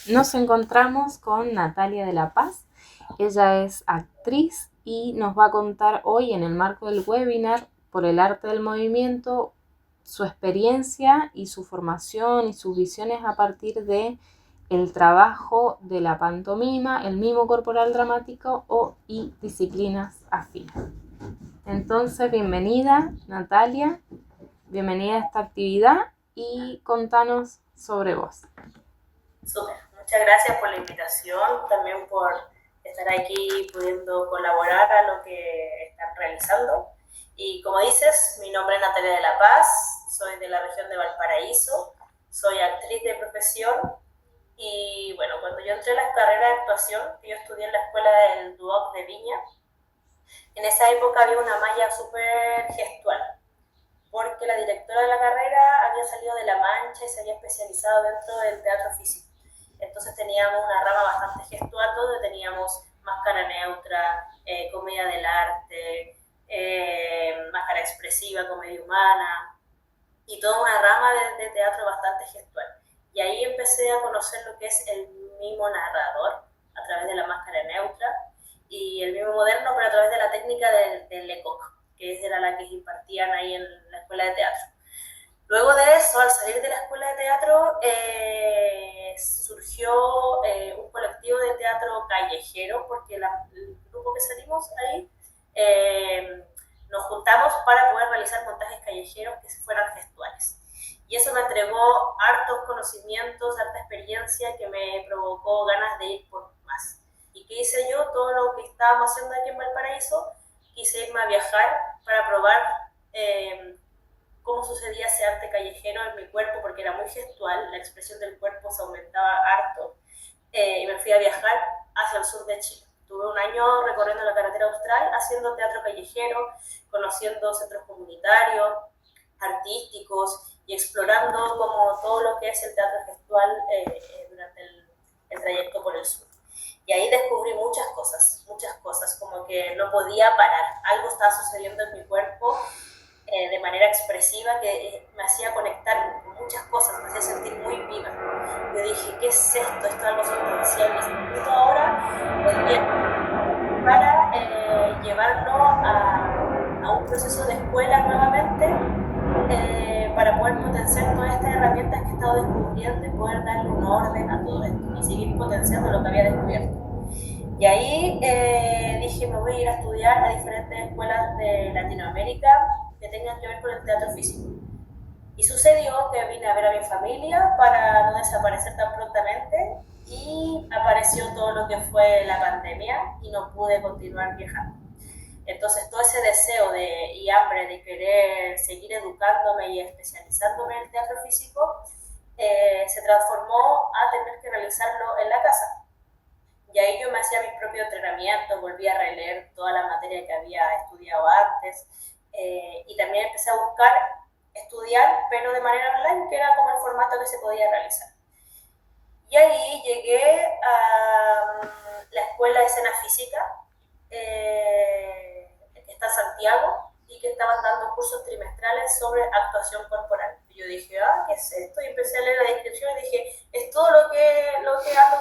Nos encontramos con Natalia de la Paz. Ella es actriz y nos va a contar hoy en el marco del webinar por el arte del movimiento su experiencia y su formación y sus visiones a partir de el trabajo de la pantomima, el mimo corporal dramático y disciplinas afines. Entonces, bienvenida Natalia, bienvenida a esta actividad y contanos sobre vos. Súper, muchas gracias por la invitación, también por estar aquí pudiendo colaborar a lo que están realizando. Y como dices, mi nombre es Natalia de la Paz, soy de la región de Valparaíso, soy actriz de profesión y bueno, cuando yo entré en la carrera de actuación, yo estudié en la escuela del Duoc de Viña, en esa época había una malla súper gestual, porque la directora de la carrera había salido de La Mancha y se había especializado dentro del teatro físico. Entonces teníamos una rama bastante gestual donde teníamos máscara neutra, comedia del arte, máscara expresiva, comedia humana y toda una rama de teatro bastante gestual. Y ahí empecé a conocer lo que es el mimo narrador a través de la máscara neutra y el mimo moderno, pero a través de la técnica del Lecoq, que era la que impartían ahí en la escuela de teatro. Luego de eso, al salir de la escuela de teatro, surgió un colectivo de teatro callejero, porque el grupo que salimos ahí nos juntamos para poder realizar montajes callejeros que fueran gestuales. Y eso me entregó hartos conocimientos, harta experiencia que me provocó ganas de ir por más. ¿Y qué hice yo? Todo lo que estábamos haciendo aquí en Valparaíso, quise irme a viajar para probar cómo sucedía ese arte callejero en mi cuerpo, porque era muy gestual, la expresión del cuerpo se aumentaba harto, y me fui a viajar hacia el sur de Chile. Tuve un año recorriendo la carretera austral, haciendo teatro callejero, conociendo centros comunitarios, artísticos, y explorando como todo lo que es el teatro gestual durante el trayecto por el sur. Y ahí descubrí muchas cosas, como que no podía parar, algo estaba sucediendo en mi cuerpo de manera expresiva que me hacía conectar con muchas cosas, me hacía sentir muy viva. Yo dije, ¿qué es esto? Esto es algo sustancial, necesito ahora el tiempo para llevarlo a un proceso de escuela nuevamente, para poder potenciar todas estas herramientas que he estado descubriendo y poder darle un orden a todo esto y seguir potenciando lo que había descubierto. Y ahí dije, me voy a ir a estudiar a diferentes escuelas de Latinoamérica que tengan que ver con el teatro físico. Y sucedió que vine a ver a mi familia para no desaparecer tan prontamente y apareció todo lo que fue la pandemia y no pude continuar viajando. Entonces todo ese deseo y hambre de querer seguir educándome y especializándome en el teatro físico se transformó a tener que realizarlo en la casa. Y ahí yo me hacía mis propios entrenamientos, volví a releer toda la materia que había estudiado antes, y también empecé a buscar estudiar, pero de manera online, que era como el formato que se podía realizar. Y ahí llegué a la Escuela de Escena Física, que está en Santiago, y que estaban dando cursos trimestrales sobre actuación corporal. Y yo dije, ¿qué es esto? Y empecé a leer la descripción y dije, es todo lo que ando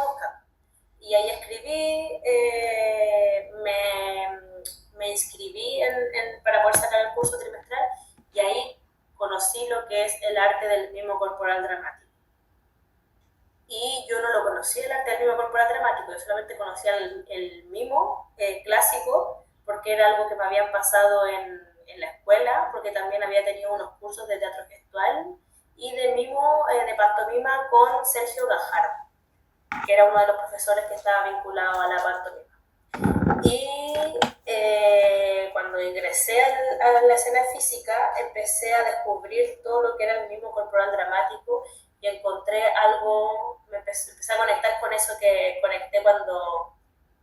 buscando. Y ahí escribí, me inscribí para poder sacar el curso trimestral y ahí conocí lo que es el arte del mimo corporal dramático. Y yo no lo conocía el arte del mimo corporal dramático, yo solamente conocía el mimo clásico porque era algo que me habían pasado en la escuela, porque también había tenido unos cursos de teatro gestual y de mimo, de pantomima con Sergio Gajardo, que era uno de los profesores que estaba vinculado a la pantomima. Y cuando ingresé a la escena física, empecé a descubrir todo lo que era el mismo corporal dramático y encontré algo, empecé a conectar con eso que conecté cuando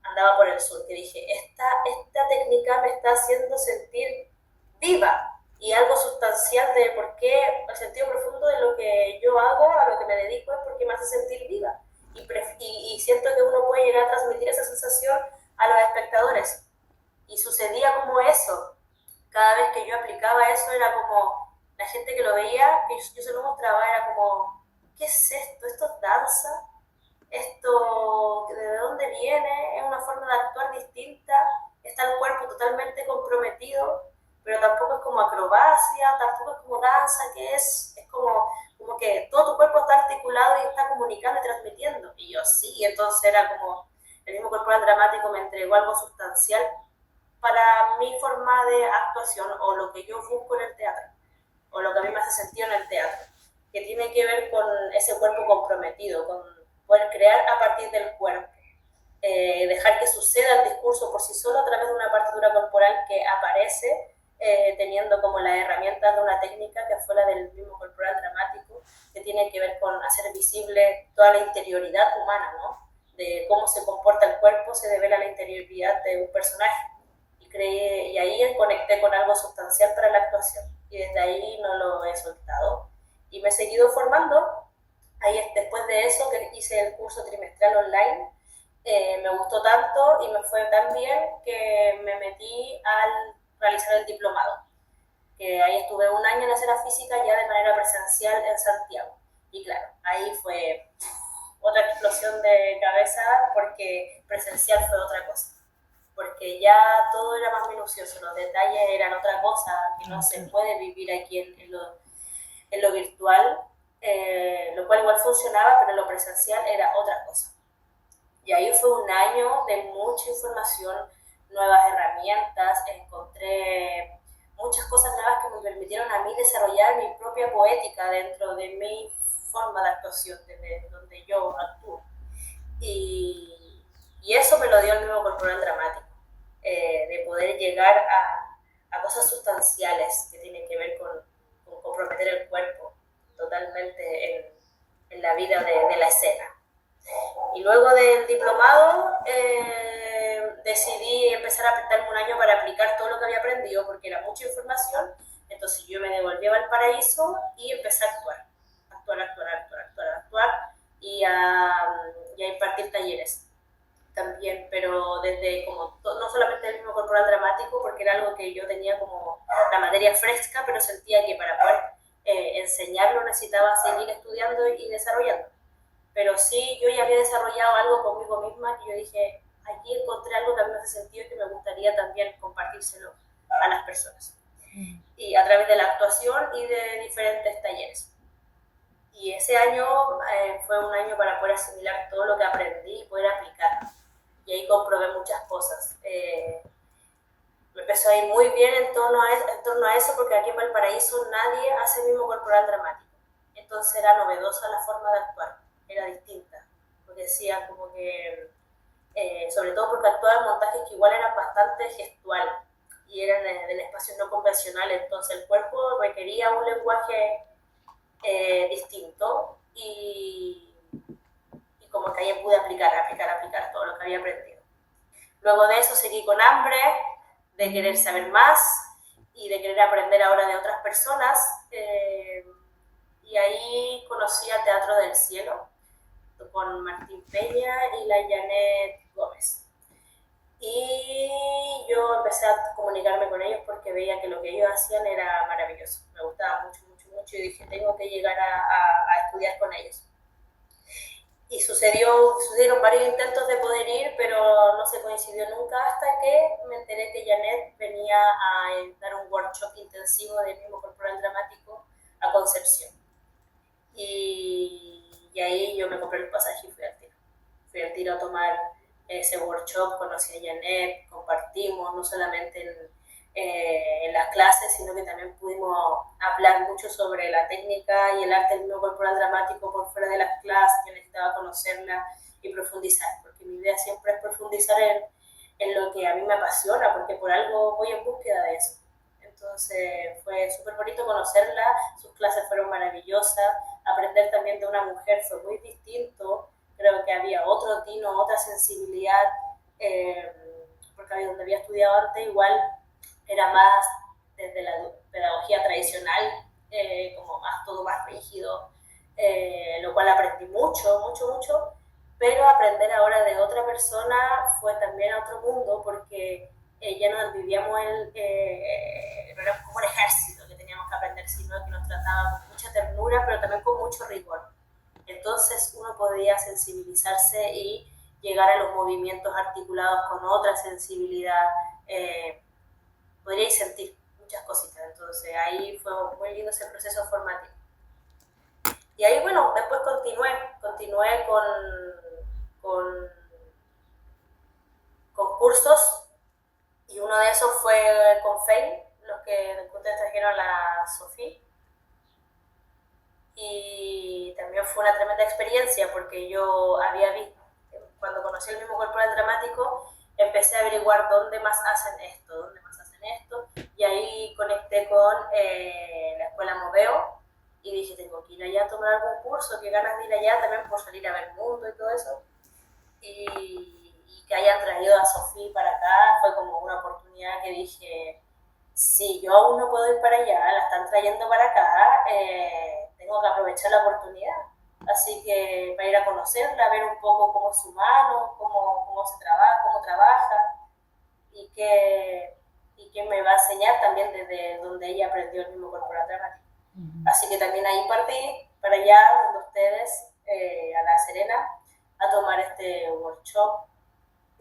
andaba por el sur, que dije, esta técnica me está haciendo sentir viva y algo sustancial de por qué el sentido profundo de lo que yo hago, a lo que me dedico, es porque me hace sentir viva. Y siento que uno puede llegar a transmitir esa sensación a los espectadores. Y sucedía como eso. Cada vez que yo aplicaba eso era como, la gente que lo veía, que yo se lo mostraba, era como, ¿qué es esto? ¿Esto es danza? comprometido, pero tampoco es como acrobacia, tampoco es como danza, que es como que todo tu cuerpo está articulado y está comunicando y transmitiendo. Y yo sí, y entonces era como el mismo corporal dramático me entregó algo sustancial para mi forma de actuación o lo que yo busco en el teatro, o lo que a mí me hace sentido en el teatro, que tiene que ver con ese cuerpo comprometido, con poder crear a partir del cuerpo. Dejar que suceda el discurso por sí solo a través de una partitura corporal que aparece teniendo como las herramientas de una técnica que fue la del mismo corporal dramático, que tiene que ver con hacer visible toda la interioridad humana, ¿no? De cómo se comporta el cuerpo, se devela la interioridad de un personaje. Y ahí conecté con algo sustancial para la actuación. Y desde ahí no lo he soltado. Y me he seguido formando. Ahí, después de eso, que hice el curso trimestral online, me gustó tanto y me fue tan bien que me metí al realizar el diplomado. Que ahí estuve un año en escena física ya de manera presencial en Santiago. Y claro, ahí fue otra explosión de cabeza porque presencial fue otra cosa. Porque ya todo era más minucioso, los detalles eran otra cosa que no se puede vivir aquí en lo virtual, lo cual igual funcionaba, pero en lo presencial era otra cosa. Y ahí fue un año de mucha información, nuevas herramientas, encontré muchas cosas nuevas que me permitieron a mí desarrollar mi propia poética dentro de mi forma de actuación, desde donde yo actúo. Y eso me lo dio el mismo corporal dramático, de poder llegar a cosas sustanciales que tienen que ver con comprometer el cuerpo totalmente en la vida de la escena. Y luego del diplomado decidí empezar a prestarme un año para aplicar todo lo que había aprendido porque era mucha información. Entonces yo me devolví a Valparaíso y empecé a actuar y a impartir talleres también, pero desde como no solamente el mismo corporal dramático, porque era algo que yo tenía como la materia fresca, pero sentía que para poder enseñarlo necesitaba seguir estudiando y desarrollando. Pero sí, yo ya había desarrollado algo conmigo misma que yo dije, aquí encontré algo que a mí me hace sentido y que me gustaría también compartírselo a las personas. Y a través de la actuación y de diferentes talleres. Y ese año fue un año para poder asimilar todo lo que aprendí y poder aplicarlo. Y ahí comprobé muchas cosas. Me empezó a ir muy bien en torno a eso, porque aquí en Valparaíso nadie hace el mismo corporal dramático. Entonces era novedosa la forma de actuar, era distinta. Porque decía como que, sobre todo porque actuaba en montajes que igual eran bastante gestual y eran en espacios no convencionales, entonces el cuerpo requería un lenguaje distinto y como que ahí pude aplicar todo lo que había aprendido. Luego de eso seguí con hambre de querer saber más y de querer aprender ahora de otras personas, y ahí conocí a Teatro del Cielo con Martín Peña y la Janet Gómez. Y yo empecé a comunicarme con ellos porque veía que lo que ellos hacían era maravilloso. Me gustaba mucho, mucho, mucho y dije, tengo que llegar a estudiar con ellos. Y sucedieron varios intentos de poder ir, pero no se coincidió nunca hasta que me enteré que Janet venía a dar un workshop intensivo del mismo corporal dramático a Concepción. Y ahí yo me compré el pasaje y fui al tiro. Fui al tiro a tomar ese workshop, conocí a Janet, compartimos, no solamente en las clases, sino que también pudimos hablar mucho sobre la técnica y el arte del mismo corporal dramático por fuera de las clases. Yo necesitaba conocerla y profundizar, porque mi idea siempre es profundizar en lo que a mí me apasiona, porque por algo voy en búsqueda de eso. Entonces fue súper bonito conocerla, sus clases fueron maravillosas, aprender también de una mujer fue muy distinto, creo que había otro tino, otra sensibilidad, porque donde había estudiado antes igual era más desde la pedagogía tradicional, como más todo más rígido, lo cual aprendí mucho, mucho, mucho, pero aprender ahora de otra persona fue también a otro mundo, porque ya no vivíamos no era como un ejército que teníamos que aprender, sino que nos trataba con mucha ternura, pero también con mucho rigor. Entonces uno podía sensibilizarse y llegar a los movimientos articulados con otra sensibilidad, podríais sentir muchas cositas. Entonces ahí fue muy lindo ese proceso formativo. Y ahí, bueno, después continué con cursos, y uno de esos fue con FEI, los que ustedes trajeron a la Sofía. Y también fue una tremenda experiencia porque yo había visto, cuando conocí el mismo corporal dramático, empecé a averiguar dónde más hacen esto, y ahí conecté con la escuela Moveo y dije, tengo que ir allá a tomar algún curso, qué ganas de ir allá también por salir a ver el mundo y todo eso. Y que hayan traído a Sofía para acá fue como una oportunidad que dije, si yo aún no puedo ir para allá, la están trayendo para acá, tengo que aprovechar la oportunidad. Así que para ir a conocerla, ver un poco cómo es humano, cómo se trabaja, cómo trabaja, y que me va a enseñar también desde donde ella aprendió el mismo corporal dramático. Así que también ahí partí para allá, donde ustedes, a La Serena, a tomar este workshop.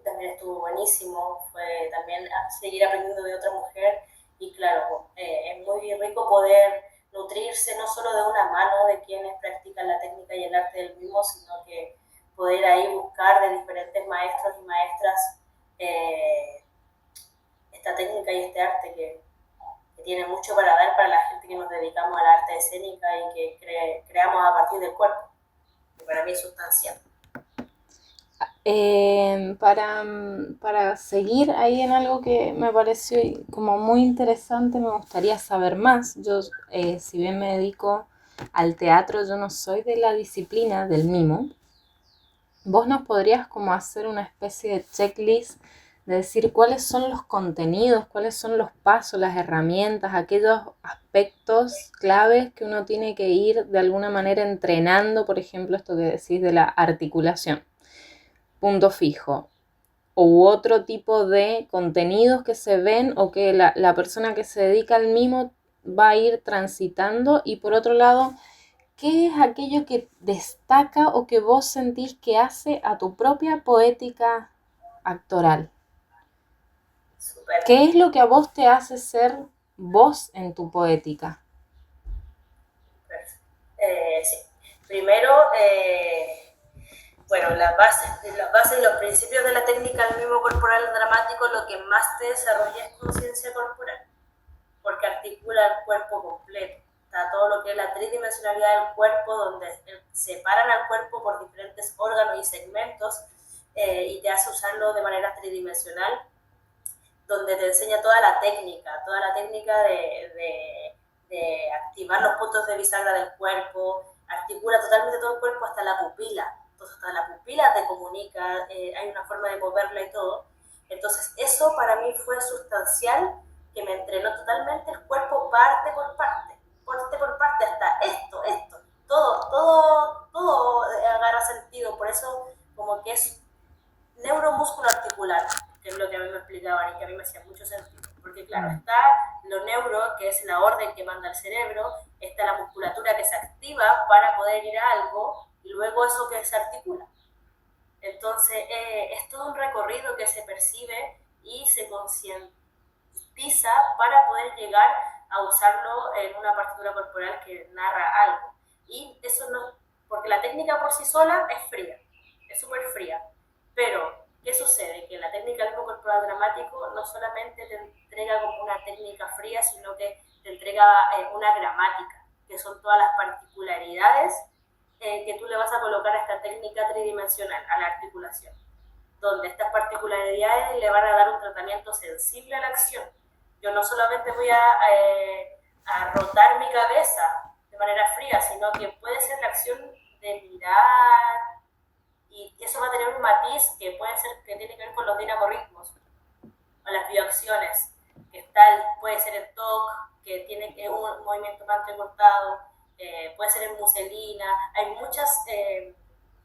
También estuvo buenísimo, fue también a seguir aprendiendo de otra mujer. Y claro, es muy rico poder nutrirse no solo de una mano de quienes practican la técnica y el arte del mismo, sino que poder ahí buscar de diferentes maestros y maestras esta técnica y este arte que tiene mucho para dar para la gente que nos dedicamos al arte escénica y que creamos a partir del cuerpo, que para mí es sustancial. Para seguir ahí en algo que me pareció como muy interesante, me gustaría saber más. Yo, si bien me dedico al teatro, yo no soy de la disciplina del mimo. ¿Vos nos podrías como hacer una especie de checklist de decir cuáles son los contenidos, cuáles son los pasos, las herramientas, aquellos aspectos claves que uno tiene que ir de alguna manera entrenando? Por ejemplo, esto que decís de la articulación, punto fijo, u otro tipo de contenidos que se ven o que la persona que se dedica al mimo va a ir transitando. Y por otro lado, ¿qué es aquello que destaca o que vos sentís que hace a tu propia poética actoral? Super. ¿Qué es lo que a vos te hace ser vos en tu poética? Sí. Primero, bueno, las bases y los principios de la técnica del mimo corporal dramático, lo que más te desarrolla es conciencia corporal, porque articula el cuerpo completo. Está todo lo que es la tridimensionalidad del cuerpo, donde separan al cuerpo por diferentes órganos y segmentos, y te hace usarlo de manera tridimensional, donde te enseña toda la técnica de activar los puntos de bisagra del cuerpo, articula totalmente todo el cuerpo hasta la pupila. Entonces, hasta la pupila te comunica, hay una forma de moverla y todo. Entonces, eso para mí fue sustancial, que me entrenó totalmente el cuerpo parte por parte, hasta esto, todo agarra sentido. Por eso, como que es neuromúsculo articular, que es lo que a mí me explicaban y que a mí me hacía mucho sentido. Porque claro, está lo neuro, que es la orden que manda el cerebro, está la musculatura que se activa para poder ir a algo, y luego eso que se articula. Entonces, es todo un recorrido que se percibe y se concientiza para poder llegar a usarlo en una partitura corporal que narra algo. Y eso no, porque la técnica por sí sola es fría, es súper fría. Pero, ¿qué sucede? Que la técnica del mismo corporal dramático no solamente te entrega como una técnica fría, sino que te entrega una gramática, que son todas las particularidades que tú le vas a colocar a esta técnica tridimensional, a la articulación, donde estas particularidades le van a dar un tratamiento sensible a la acción. Yo no solamente voy a rotar mi cabeza de manera fría, sino que puede ser la acción de mirar, y eso va a tener un matiz que puede ser, que tiene que ver con los dinamorritmos o las bioacciones, que puede ser el TOC, que tiene un movimiento más entrecortado, puede ser en muselina. Hay muchas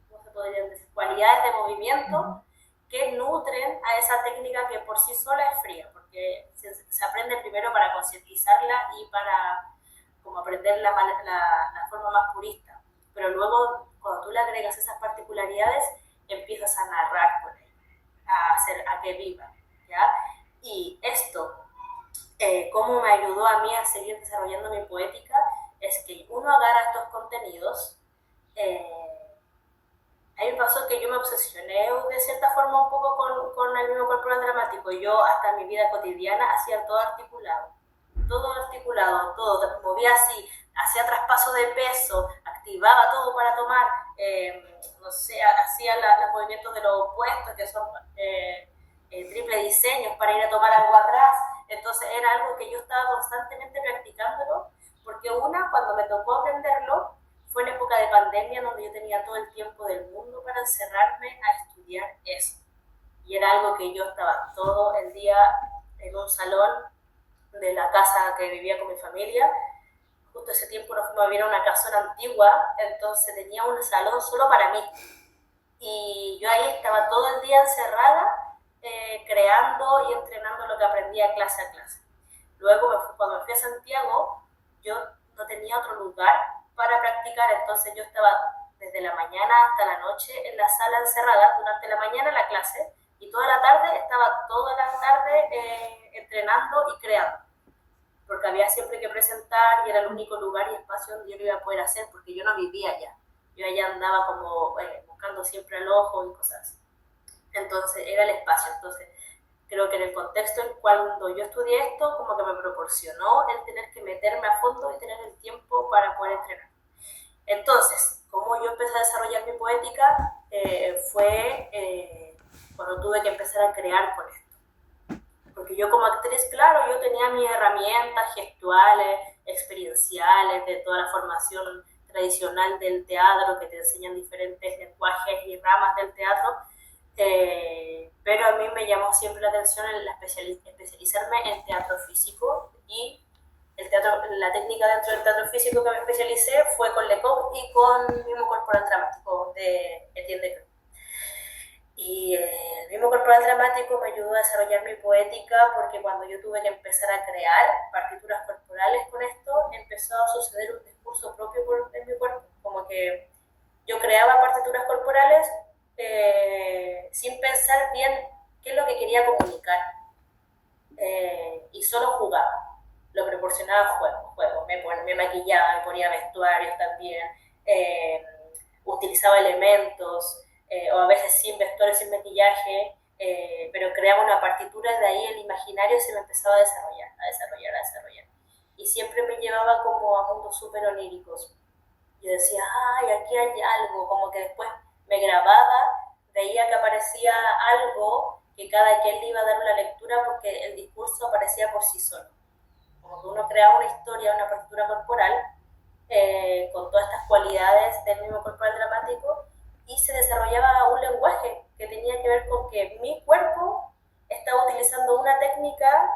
¿cómo se podrían decir? Cualidades de movimiento que nutren a esa técnica que por sí sola es fría, porque se aprende primero para concientizarla y para como aprender la forma más purista, pero luego cuando tú le agregas esas particularidades empiezas a narrar con él, a hacer a que viva, ¿ya? Y esto cómo me ayudó a mí a seguir desarrollando mi poética, es que uno agarra estos contenidos. A mí me pasó que yo me obsesioné de cierta forma un poco con el mismo corporal dramático. Yo hasta en mi vida cotidiana hacía todo articulado, todo, movía así, hacía traspaso de peso, activaba todo para tomar, no sé, hacía los movimientos de los opuestos, que son triple diseños para ir a tomar algo atrás. Entonces era algo que yo estaba constantemente practicándolo, porque cuando me tocó aprenderlo, fue en época de pandemia donde yo tenía todo el tiempo del mundo para encerrarme a estudiar eso. Y era algo que yo estaba todo el día en un salón de la casa que vivía con mi familia. Justo ese tiempo nos fuimos a vivir a una casona antigua, entonces tenía un salón solo para mí. Y yo ahí estaba todo el día encerrada, creando y entrenando lo que aprendía clase a clase. Luego, cuando me fui a Santiago, yo no tenía otro lugar para practicar, entonces yo estaba desde la mañana hasta la noche en la sala encerrada, durante la mañana la clase, y toda la tarde estaba toda la tarde entrenando y creando, porque había siempre que presentar y era el único lugar y espacio donde yo lo iba a poder hacer, porque yo no vivía allá. Yo allá andaba como buscando siempre el ojo y cosas así. Entonces era el espacio. Entonces creo que en el contexto en cuando yo estudié esto, como que me proporcionó el tener que meterme a fondo y tener el tiempo para poder entrenar. Entonces, como yo empecé a desarrollar mi poética, fue cuando tuve que empezar a crear con esto. Porque yo como actriz, claro, yo tenía mis herramientas gestuales, experienciales, de toda la formación tradicional del teatro, que te enseñan diferentes lenguajes y ramas del teatro, pero a mí me llamó siempre la atención especializarme en teatro físico, y la técnica dentro del teatro físico que me especialicé fue con Lecoq y con mimo corporal dramático de Etienne Decaux. Y el mismo corporal dramático me ayudó a desarrollar mi poética, porque cuando yo tuve que empezar a crear partituras corporales con esto, empezó a suceder un discurso propio en mi cuerpo, como que yo creaba partituras corporales sin pensar bien qué es lo que quería comunicar, y solo jugaba. Lo proporcionaba juego. Me maquillaba, me ponía vestuarios también, utilizaba elementos, o a veces sin vestuario, sin maquillaje, pero creaba una partitura y de ahí el imaginario se me empezaba a desarrollar. Y siempre me llevaba como a mundos súper oníricos. Yo decía, ay, aquí hay algo, como que después me grababa, veía que aparecía algo, que cada quien le iba a dar una lectura porque el discurso aparecía por sí solo. Como que uno creaba una historia, una partitura corporal, con todas estas cualidades del mismo corporal dramático, y se desarrollaba un lenguaje que tenía que ver con que mi cuerpo estaba utilizando una técnica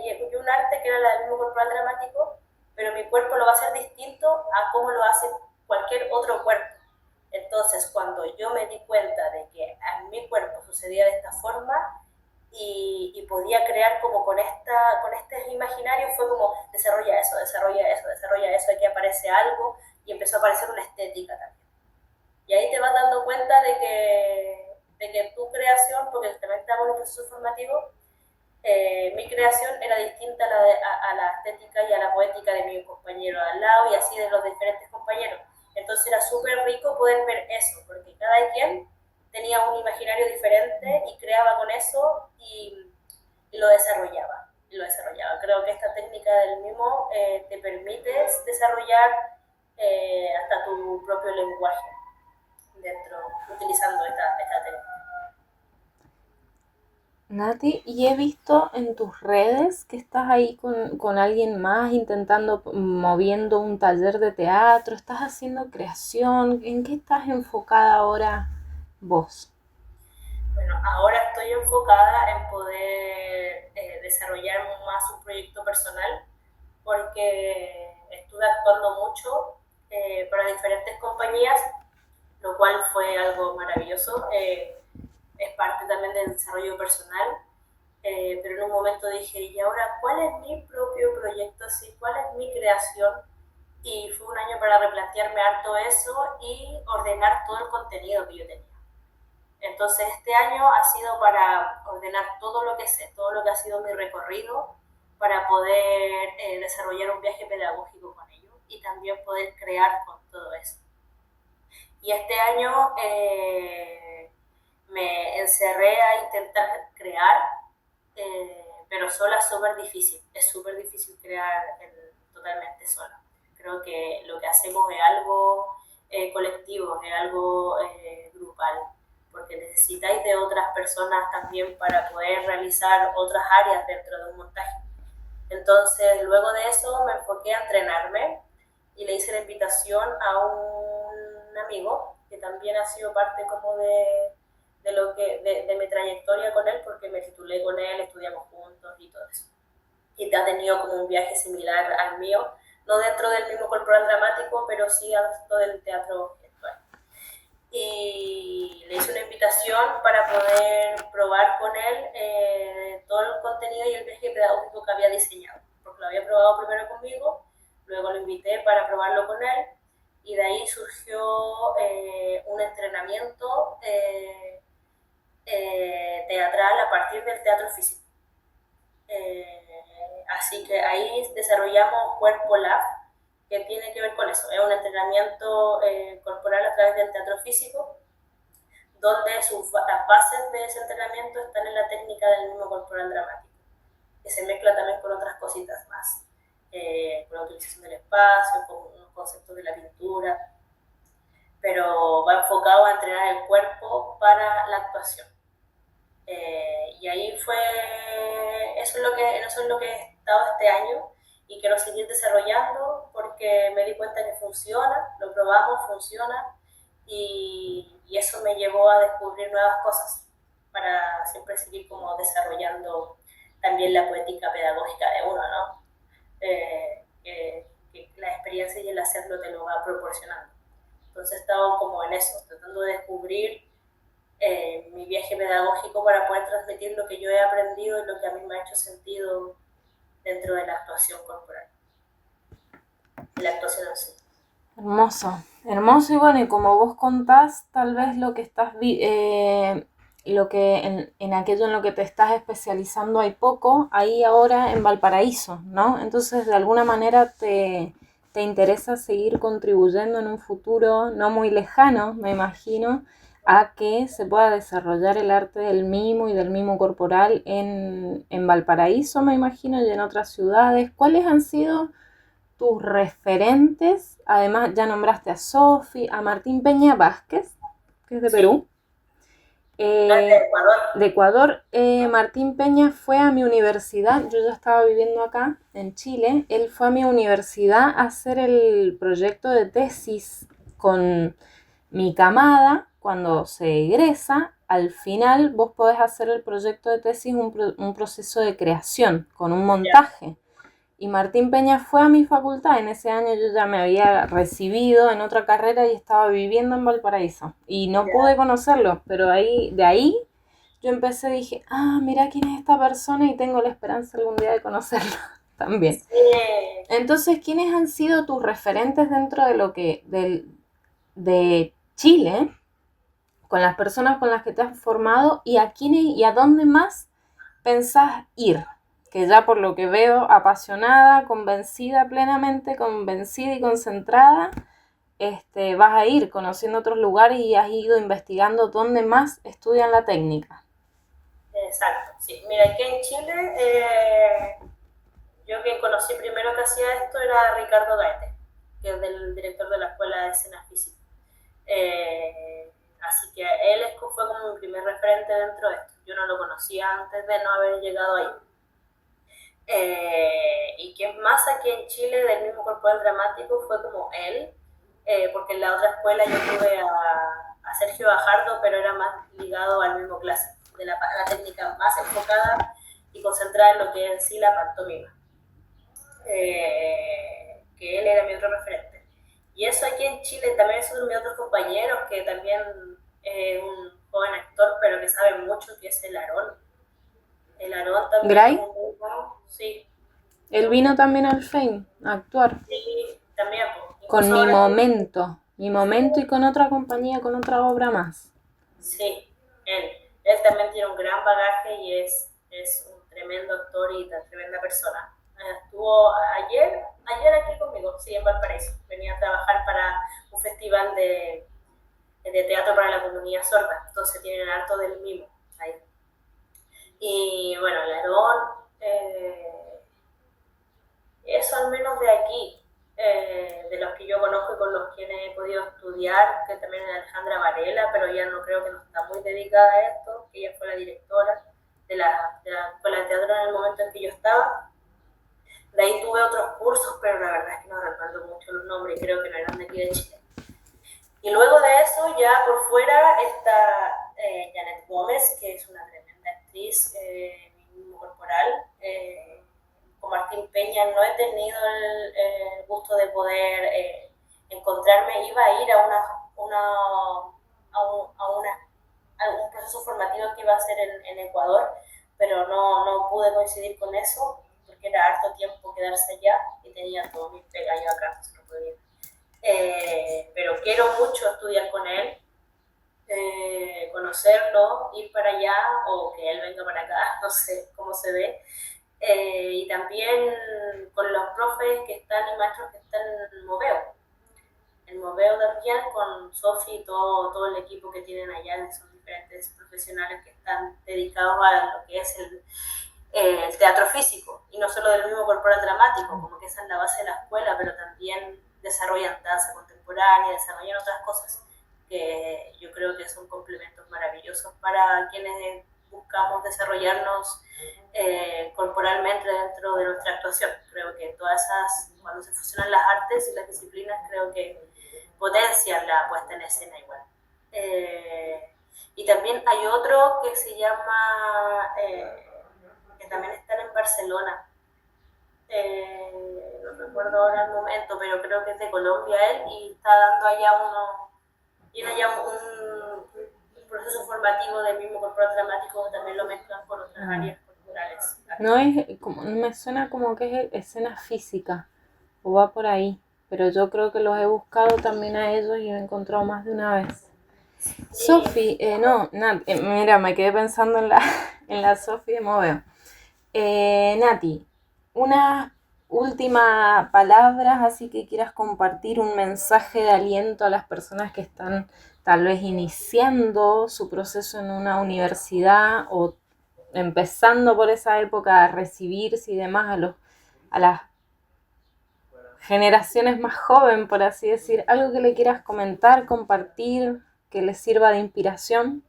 y un arte que era la del mismo corporal dramático, pero mi cuerpo lo va a hacer distinto a cómo lo hace cualquier otro cuerpo. Entonces, cuando yo me di cuenta de que en mi cuerpo sucedía de esta forma y podía crear como con este imaginario, fue como desarrolla eso, aquí aparece algo, y empezó a aparecer una estética también. Y ahí te vas dando cuenta de que tu creación, porque también estamos en un proceso formativo, mi creación era distinta a la estética y a la poética de mi compañero al lado, y así de los diferentes compañeros. Entonces era súper rico poder ver eso, porque cada quien tenía un imaginario diferente y creaba con eso y lo desarrollaba. Creo que esta técnica del mimo te permite desarrollar hasta tu propio lenguaje utilizando esta técnica. Nati, y he visto en tus redes que estás ahí con alguien más moviendo un taller de teatro, estás haciendo creación. ¿En qué estás enfocada ahora vos? Bueno, ahora estoy enfocada en poder desarrollar más un proyecto personal, porque estuve actuando mucho para diferentes compañías, lo cual fue algo maravilloso. Es parte también del desarrollo personal, pero en un momento dije, ¿y ahora cuál es mi propio proyecto? Así, ¿cuál es mi creación? Y fue un año para replantearme harto eso y ordenar todo el contenido que yo tenía. Entonces este año ha sido para ordenar todo lo que sé, todo lo que ha sido mi recorrido, para poder desarrollar un viaje pedagógico con ellos y también poder crear con todo eso. Y este año me encerré a intentar crear, pero sola es súper difícil crear totalmente sola. Creo que lo que hacemos es algo colectivo, es algo grupal, porque necesitáis de otras personas también para poder realizar otras áreas dentro de un montaje. Entonces, luego de eso me enfoqué a entrenarme y le hice la invitación a un amigo que también ha sido parte como de mi trayectoria con él, porque me titulé con él, estudiamos juntos y todo eso. Y ha tenido como un viaje similar al mío, no dentro del mismo corporal dramático, pero sí dentro del teatro gestual. Y le hice una invitación para poder probar con él todo el contenido y el viaje pedagógico que había diseñado, porque lo había probado primero conmigo, luego lo invité para probarlo con él, y de ahí surgió un entrenamiento teatral a partir del teatro físico. Así que ahí desarrollamos Cuerpo Lab, que tiene que ver con eso. Es un entrenamiento corporal a través del teatro físico, donde las bases de ese entrenamiento están en la técnica del mismo corporal dramático, que se mezcla también con otras cositas más, con la utilización del espacio, con unos conceptos de la pintura, pero va enfocado a entrenar el cuerpo para la actuación. Y ahí eso es lo que he estado este año y quiero seguir desarrollando porque me di cuenta que funciona, lo probamos, funciona, y eso me llevó a descubrir nuevas cosas para siempre seguir como desarrollando también la poética pedagógica de uno, ¿no? Que la experiencia y el hacerlo te lo va proporcionando. Entonces he estado como en eso, tratando de descubrir mi viaje pedagógico para poder transmitir lo que yo he aprendido y lo que a mí me ha hecho sentido dentro de la actuación corporal, de la actuación en sí. Hermoso, hermoso. Y bueno, y como vos contás, tal vez lo que estás lo que en aquello en lo que te estás especializando hay poco, ahí ahora en Valparaíso, ¿no? Entonces de alguna manera te interesa seguir contribuyendo en un futuro no muy lejano, me imagino, a que se pueda desarrollar el arte del mimo y del mimo corporal en Valparaíso, me imagino, y en otras ciudades. ¿Cuáles han sido tus referentes? Además, ya nombraste a Sofi, a Martín Peña Vázquez, que es de Perú. De Ecuador. Martín Peña fue a mi universidad, yo ya estaba viviendo acá en Chile, él fue a mi universidad a hacer el proyecto de tesis con mi camada. Cuando se egresa, al final vos podés hacer el proyecto de tesis, un proceso de creación con un montaje. Y Martín Peña fue a mi facultad. En ese año yo ya me había recibido en otra carrera y estaba viviendo en Valparaíso. Y no pude conocerlo, pero de ahí yo empecé, dije, mira quién es esta persona y tengo la esperanza algún día de conocerlo también. Sí. Entonces, ¿quiénes han sido tus referentes dentro de lo que de Chile, con las personas con las que te has formado, y a quiénes y a dónde más pensás ir? Que ya por lo que veo, apasionada, convencida plenamente, convencida y concentrada, vas a ir conociendo otros lugares y has ido investigando dónde más estudian la técnica. Exacto, sí. Mira, aquí en Chile, yo quien conocí primero que hacía esto era Ricardo Gaete, que es el director de la Escuela de Escena Física. Así que él fue como mi primer referente dentro de esto. Yo no lo conocía antes de no haber llegado ahí. Y quien más aquí en Chile del mismo corporal dramático fue como él, porque en la otra escuela yo tuve a Sergio Bajardo, pero era más ligado al mismo clásico, de la técnica más enfocada y concentrada en lo que es en sí la pantomima, que él era mi otro referente. Y eso aquí en Chile también son mis otros compañeros, que también es un joven actor, pero que sabe mucho, que es el Aarón. El Aarón también. ¿Gray? Sí. Él vino también al FEIN a actuar. Sí, también. Con Mi Momento. Mi Momento y con otra compañía, con otra obra más. Sí, él también tiene un gran bagaje y es un tremendo actor y tan tremenda persona. Estuvo ayer aquí conmigo, sí, en Valparaíso. Venía a trabajar para un festival de teatro para la comunidad sorda, entonces tienen harto del mimo ahí. Y bueno, el Aarón, eso al menos de aquí, de los que yo conozco y con los quienes he podido estudiar, que también es Alejandra Varela, pero ella no creo que no está muy dedicada a esto, ella fue la directora de la escuela de teatro en el momento en que yo estaba. De ahí tuve otros cursos, pero la verdad es que no recuerdo mucho los nombres y creo que no eran de aquí de Chile. Y luego de eso, ya por fuera, está Janet Gómez, que es una tremenda actriz, mismo corporal. Con Martín Peña no he tenido el gusto de poder encontrarme. Iba a ir a un proceso formativo que iba a hacer en Ecuador, pero no pude coincidir con eso, porque era harto tiempo quedarse allá y tenía todo mi pega yo acá, entonces no podía. Pero quiero mucho estudiar con él, conocerlo, ir para allá o que él venga para acá, no sé cómo se ve. Y también con los profes que están y maestros que están en el Moveo de Orquial, con Sofi y todo el equipo que tienen allá, que son diferentes profesionales que están dedicados a lo que es el teatro físico, y no solo del mismo corporal dramático, como que esa es la base de la escuela, pero también desarrollan danza contemporánea, desarrollan otras cosas que yo creo que son complementos maravillosos para quienes buscamos desarrollarnos corporalmente dentro de nuestra actuación. Creo que todas esas, cuando se fusionan las artes y las disciplinas, creo que potencian la puesta en escena igual. Y también hay otro que se llama, que también están en Barcelona, no recuerdo ahora el momento, pero creo que es de Colombia él, y está dando allá tiene allá un proceso formativo del mismo corporal dramático, también lo mezclan con otras áreas corporales. No es como, me suena como que es escena física, o va por ahí, pero yo creo que los he buscado también a ellos y he encontrado más de una vez. Sofi, no, Nat, mira, me quedé pensando en la Sofi de Moveo. Nati, unas últimas palabras, así que quieras compartir un mensaje de aliento a las personas que están tal vez iniciando su proceso en una universidad o empezando por esa época a recibirse y demás a las generaciones más jóvenes, por así decir, algo que le quieras comentar, compartir, que les sirva de inspiración.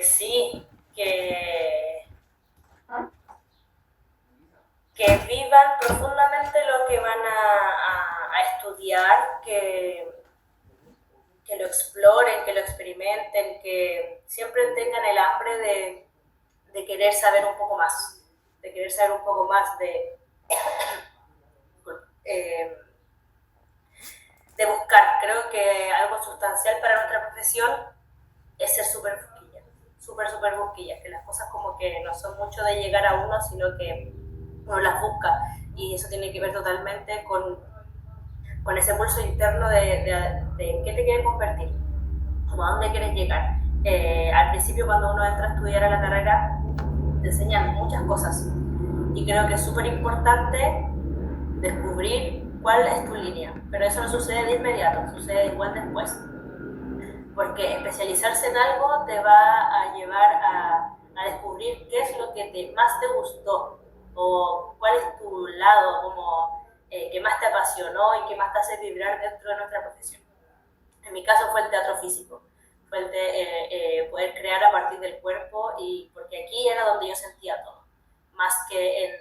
Sí, que vivan profundamente lo que van a estudiar, que lo exploren, que lo experimenten, que siempre tengan el hambre de querer saber un poco más, de buscar. Creo que algo sustancial para nuestra profesión es ser súper busquilla, que las cosas como que no son mucho de llegar a uno, sino que uno las busca, y eso tiene que ver totalmente con ese pulso interno de en qué te quieres convertir, como a dónde quieres llegar. Al principio, cuando uno entra a estudiar a la carrera, te enseñan muchas cosas, y creo que es súper importante descubrir cuál es tu línea, pero eso no sucede de inmediato, sucede igual después, porque especializarse en algo te va a llevar a descubrir qué es lo que más te gustó, o cuál es tu lado como que más te apasionó y que más te hace vibrar dentro de nuestra profesión. En mi caso fue el teatro físico, fue el de poder crear a partir del cuerpo, y porque aquí era donde yo sentía todo, más que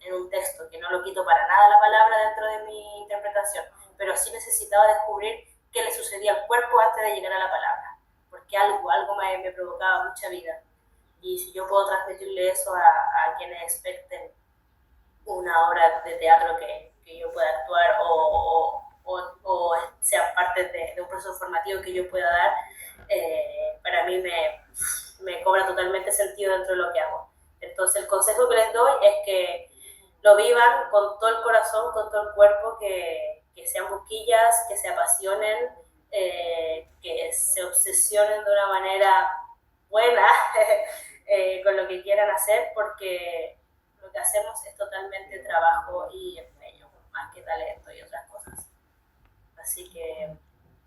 en un texto, que no lo quito para nada la palabra dentro de mi interpretación, pero sí necesitaba descubrir qué le sucedía al cuerpo antes de llegar a la palabra, porque algo me provocaba mucha vida. Y si yo puedo transmitirle eso a quienes expecten una obra de teatro que yo pueda actuar, o sea parte de un proceso formativo que yo pueda dar, para mí me cobra totalmente sentido dentro de lo que hago. Entonces el consejo que les doy es que lo vivan con todo el corazón, con todo el cuerpo, que sean busquillas, que se apasionen, que se obsesionen de una manera buena con lo que quieran hacer, porque lo que hacemos es totalmente trabajo y empeño, más que talento y otras cosas. Así que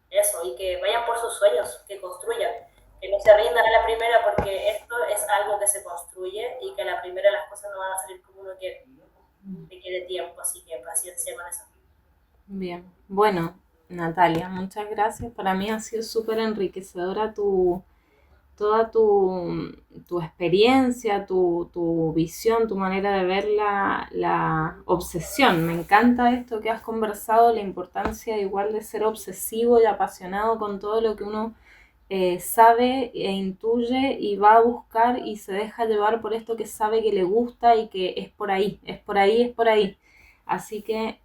eso, y que vayan por sus sueños, que construyan, que no se rindan a la primera, porque esto es algo que se construye y que a la primera las cosas no van a salir como uno quiere, requiere tiempo, así que paciencia con eso. Bien, bueno, Natalia, muchas gracias. Para mí ha sido súper enriquecedora toda tu experiencia, tu visión, tu manera de ver la obsesión. Me encanta esto que has conversado, la importancia igual de ser obsesivo y apasionado con todo lo que uno sabe e intuye y va a buscar y se deja llevar por esto que sabe que le gusta y que es por ahí, es por ahí, es por ahí. Así que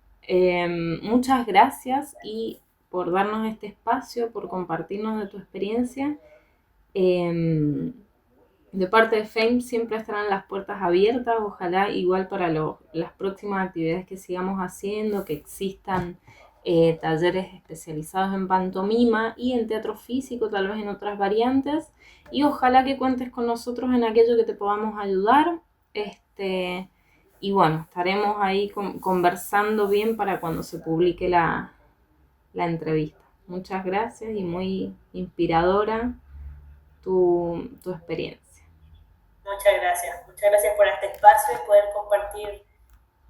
muchas gracias y por darnos este espacio, por compartirnos de tu experiencia. De parte de Fame siempre estarán las puertas abiertas, ojalá igual para las próximas actividades que sigamos haciendo, que existan talleres especializados en pantomima y en teatro físico, tal vez en otras variantes, y ojalá que cuentes con nosotros en aquello que te podamos ayudar. Y bueno, estaremos ahí conversando bien para cuando se publique la entrevista. Muchas gracias y muy inspiradora tu experiencia. Muchas gracias por este espacio y poder compartir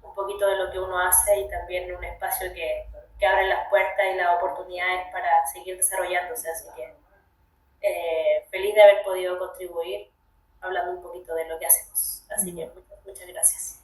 un poquito de lo que uno hace y también un espacio que abre las puertas y las oportunidades para seguir desarrollándose, así que feliz de haber podido contribuir hablando un poquito de lo que hacemos, así que muchas gracias.